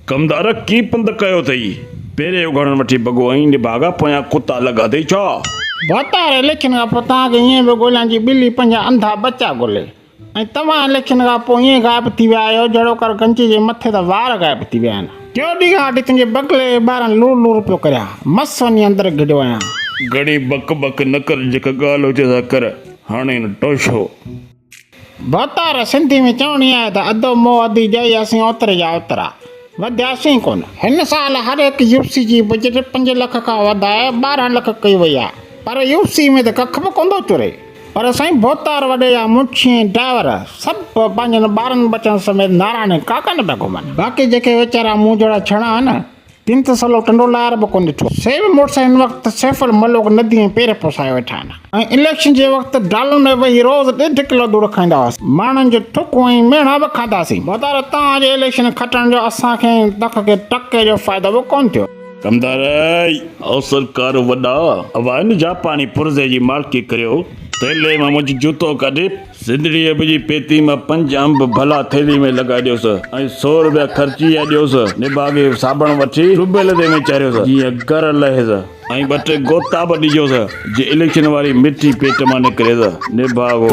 कमदार की पंध कयो अथई पहिरें उघाड़ण वठी बगो ऐं निभागा पोयां कुता लॻा अथई छा बतारे इलेक्शन खां पोइ तव्हांखे ईअं बि ॻोल्हियां जी ॿिली पंहिंजा अंधा बचा ॻोल्हे ऐं तव्हां इलेक्शन खां पोइ ईअं गाइब थी विया आहियो जहिड़ो कर गंजी जे मथे त वार गाइब थी विया आहिनि टियों ॾींहुं खां वठी तुंहिंजे बगले ॿारनि लूर लूर पियो करिया मस वञी अंदरि गिड़ियो आहियां घणी बक बक न कर जेका ॻाल्हि हुजे त कर हाणे न टोशो बतार सिंधी में चवणी आहे त अधो मोह अधी ॼाई असीं ओतिरे जा ओतिरा वधियासीं कोन हिन साल हर हिकु यूपसी जी बजट 5 लख खां वधाए 12 लख कई वई आहे पर यूपसी में त कख बि कोन थो चुरे पर साईं भोतार वॾे जा मुछी ड्राइवर सभु पंहिंजनि ॿारनि बचनि समेत नारायण काकनि पिया घुमनि बाक़ी जेके वीचारा मूं जहिड़ा छणा आहिनि तिन त सलो टंडो लार बि कोन ॾिठो सेव मोटस हिन वक़्तु सैफल मलोक नदी में पेर पोसाए वेठा आहिनि ऐं इलेक्शन जे वक़्तु डालुनि में वेही रोज़ 1.5 किलो दूर खाईंदा हुआसीं माण्हुनि जो ठुकूं ऐं मेणा बि खाधासीं बतार तव्हांजे इलेक्शन खटण जो असांखे तक खे टके जो फ़ाइदो बि कोन थियो कमदार सरकार वॾा अवाइन जापानी पुर्ज़े जी मालिकी करियो थैले मां मुंहिंजी जूतो कढी सिंधड़ी जी पेती मां 5 अंब भला थैली में लॻाए ॾियोसि ऐं 100 रुपया ख़र्ची ॾियोसि निभागे साबण वठी रुबेल ते में चाढ़ियोसि जीअं घर लहेसि ऐं 2 टे गोता बि ॾिजोसि जे इलेक्शन वारी मिठी पेट मां निकिरेसि निभागो